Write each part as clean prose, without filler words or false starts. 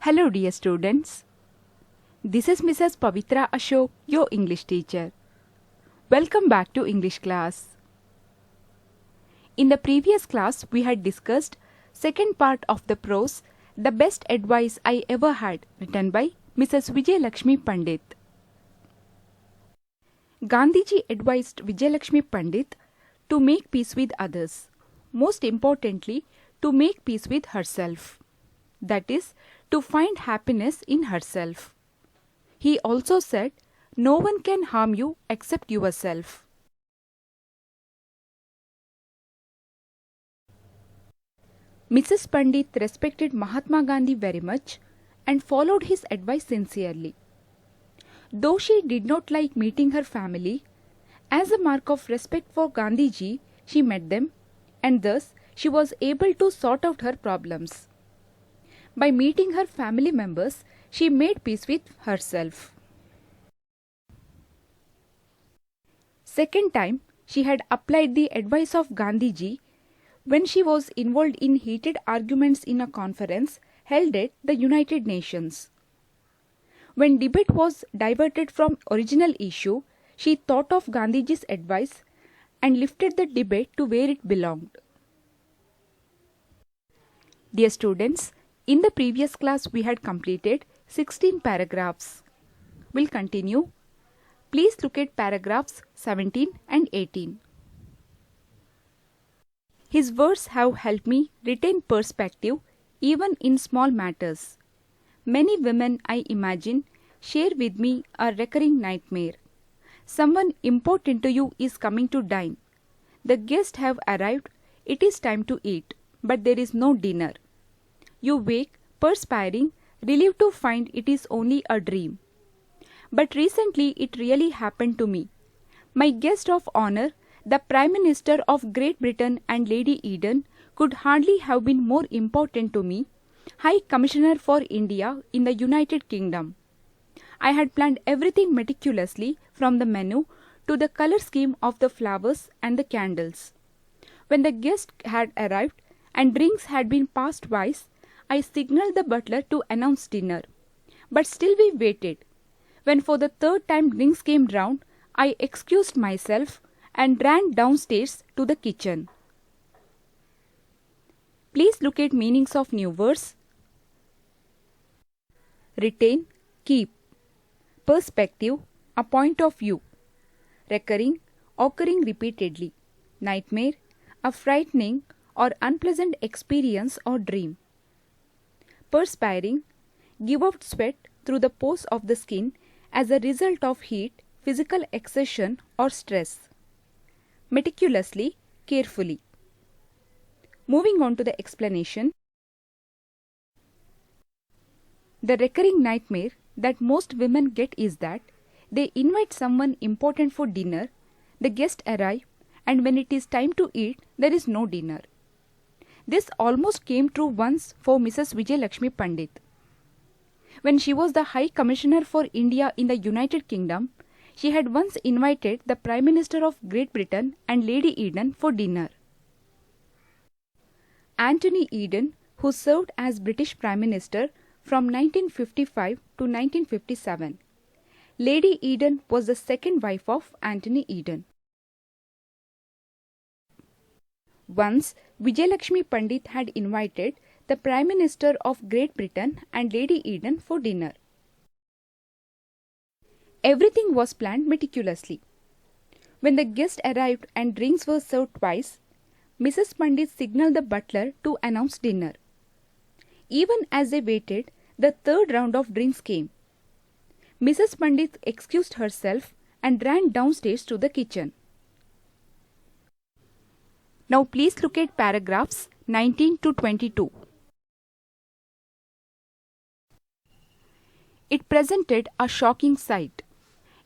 Hello dear students. This is Mrs. Pavitra Ashok, your English teacher. Welcome back to English class. In the previous class, we had discussed second part of the prose, The Best Advice I Ever Had, written by Mrs. Vijayalakshmi Pandit. Gandhiji advised Vijayalakshmi Pandit to make peace with others. Most importantly, to make peace with herself. That is, to find happiness in herself. He also said, no one can harm you except yourself. Mrs. Pandit respected Mahatma Gandhi very much and followed his advice sincerely. Though she did not like meeting her family, as a mark of respect for Gandhiji, she met them, and thus she was able to sort out her problems. By meeting her family members, she made peace with herself. Second time, she had applied the advice of Gandhiji when she was involved in heated arguments in a conference held at the United Nations. When debate was diverted from original issue, she thought of Gandhiji's advice and lifted the debate to where it belonged. Dear students, in the previous class we had completed 16 paragraphs. We'll continue. Please look at paragraphs 17 and 18. His words have helped me retain perspective even in small matters. Many women, I imagine, share with me a recurring nightmare. Someone important to you is coming to dine. The guests have arrived. It is time to eat, but there is no dinner. You wake, perspiring, relieved to find it is only a dream. But recently it really happened to me. My guest of honor, the Prime Minister of Great Britain and Lady Eden, could hardly have been more important to me, High Commissioner for India in the United Kingdom. I had planned everything meticulously from the menu to the color scheme of the flowers and the candles. When the guests had arrived and drinks had been passed twice, I signaled the butler to announce dinner. But still we waited. When for the third time drinks came round, I excused myself and ran downstairs to the kitchen. Please look at meanings of new words. Retain, keep. Perspective, a point of view. Recurring, occurring repeatedly. Nightmare, a frightening or unpleasant experience or dream. Perspiring, give out sweat through the pores of the skin as a result of heat, physical exertion or stress. Meticulously, carefully. Moving on to the explanation. The recurring nightmare that most women get is that they invite someone important for dinner, the guests arrive, and when it is time to eat, there is no dinner. This almost came true once for Mrs. Vijayalakshmi Pandit. When she was the High Commissioner for India in the United Kingdom, she had once invited the Prime Minister of Great Britain and Lady Eden for dinner. Anthony Eden, who served as British Prime Minister from 1955 to 1957. Lady Eden was the second wife of Anthony Eden. Once, Vijayalakshmi Pandit had invited the Prime Minister of Great Britain and Lady Eden for dinner. Everything was planned meticulously. When the guests arrived and drinks were served twice, Mrs. Pandit signaled the butler to announce dinner. Even as they waited, the third round of drinks came. Mrs. Pandit excused herself and ran downstairs to the kitchen. Now please look at paragraphs 19 to 22. It presented a shocking sight.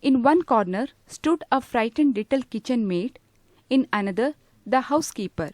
In one corner stood a frightened little kitchen maid, in another the housekeeper.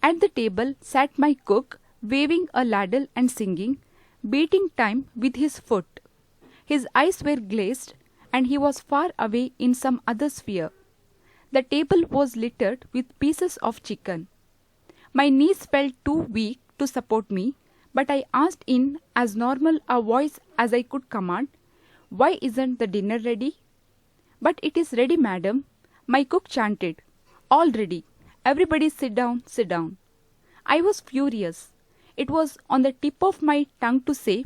At the table sat my cook, waving a ladle and singing, beating time with his foot. His eyes were glazed, and he was far away in some other sphere. The table was littered with pieces of chicken. My knees felt too weak to support me, But I asked in as normal a voice as I could command, "Why isn't the dinner ready?" "But it is ready, madam," my cook chanted. "All ready. Everybody sit down, sit down." I was furious. It was on the tip of my tongue to say,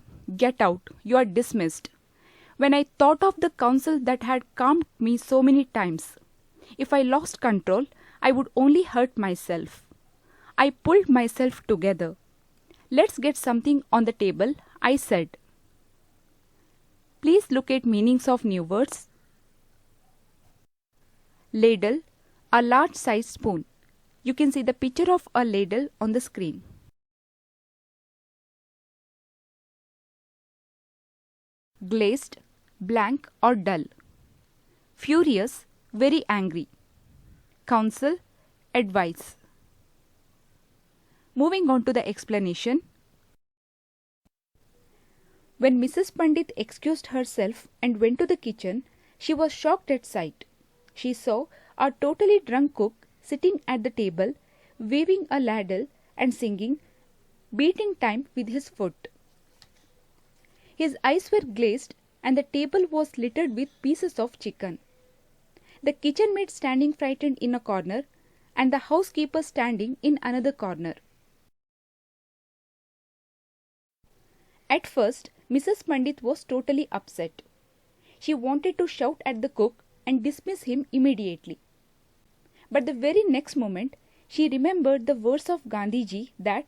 "Get out, you are dismissed," when I thought of the counsel that had calmed me so many times. If I lost control, I would only hurt myself. I pulled myself together. "Let's get something on the table," I said. Please look at meanings of new words. Ladle, a large sized spoon. You can see the picture of a ladle on the screen. Glazed, blank or dull. Furious, very angry. Counsel, advice. Moving on to the explanation. When Mrs. Pandit excused herself and went to the kitchen, she was shocked at sight. She saw a totally drunk cook sitting at the table, waving a ladle and singing, beating time with his foot. His eyes were glazed and the table was littered with pieces of chicken. The kitchen maid standing frightened in a corner and the housekeeper standing in another corner. At first, Mrs. Pandit was totally upset. She wanted to shout at the cook and dismiss him immediately. But the very next moment, she remembered the words of Gandhiji that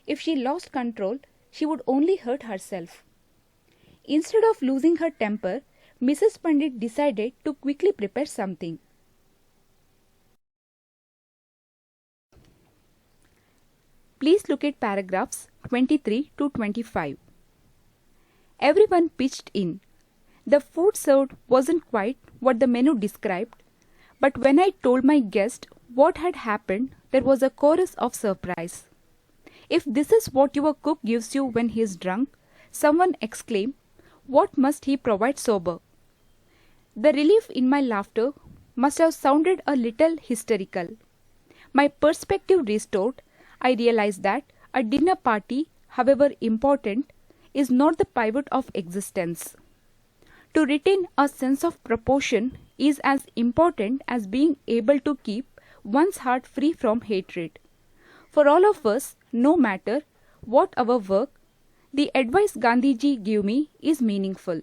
if she lost control, she would only hurt herself. Instead of losing her temper, Mrs. Pandit decided to quickly prepare something. Please look at paragraphs 23 to 25. Everyone pitched in. The food served wasn't quite what the menu described, but when I told my guest what had happened, there was a chorus of surprise. "If this is what your cook gives you when he is drunk," someone exclaimed, "what must he provide sober?" The relief in my laughter must have sounded a little hysterical. My perspective restored, I realized that a dinner party, however important, is not the pivot of existence. To retain a sense of proportion is as important as being able to keep one's heart free from hatred. For all of us, no matter what our work, the advice Gandhiji gave me is meaningful.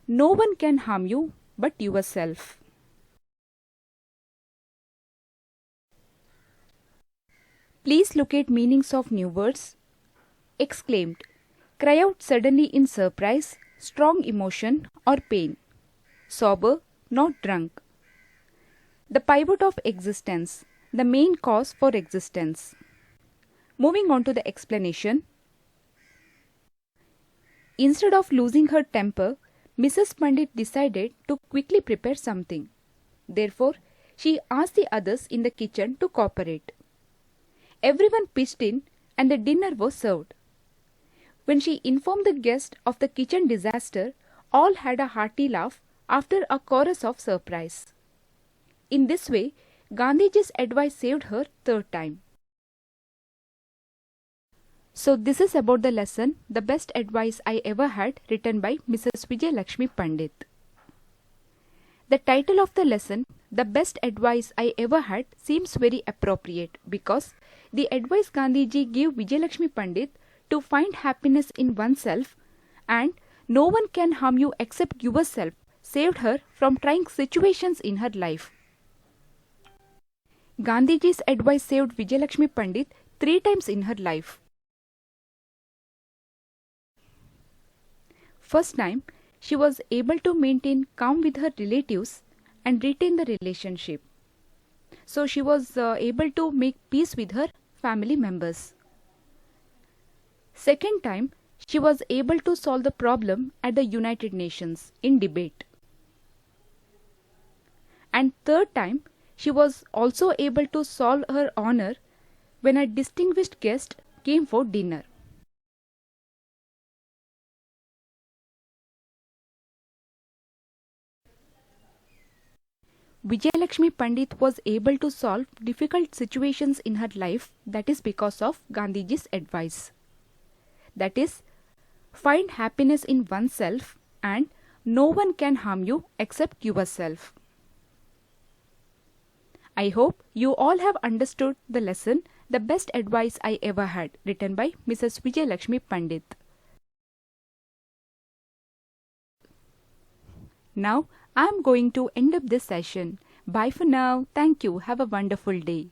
No one can harm you but yourself. Please look at meanings of new words. Exclaimed. Cry out suddenly in surprise, strong emotion or pain. Sober, not drunk. The pivot of existence, the main cause for existence. Moving on to the explanation. Instead of losing her temper, Mrs. Pandit decided to quickly prepare something. Therefore, she asked the others in the kitchen to cooperate. Everyone pitched in and the dinner was served. When she informed the guest of the kitchen disaster, all had a hearty laugh after a chorus of surprise. In this way, Gandhiji's advice saved her third time. So this is about the lesson, The Best Advice I Ever Had, written by Mrs. Vijay Lakshmi Pandit. The title of the lesson, The Best Advice I Ever Had, seems very appropriate because the advice Gandhiji gave Vijay Lakshmi Pandit to find happiness in oneself and no one can harm you except yourself saved her from trying situations in her life. Gandhiji's advice saved Vijay Lakshmi Pandit 3 times in her life. First time, she was able to maintain calm with her relatives and retain the relationship. So she was able to make peace with her family members. Second time, she was able to solve the problem at the United Nations in debate. And third time, she was also able to solve her honor when a distinguished guest came for dinner. Vijay Lakshmi Pandit was able to solve difficult situations in her life, that is because of Gandhiji's advice. That is, find happiness in oneself and no one can harm you except yourself. I hope you all have understood the lesson The Best Advice I Ever Had, written by Mrs. Vijay Lakshmi Pandit. Now I am going to end up this session. Bye for now. Thank you. Have a wonderful day.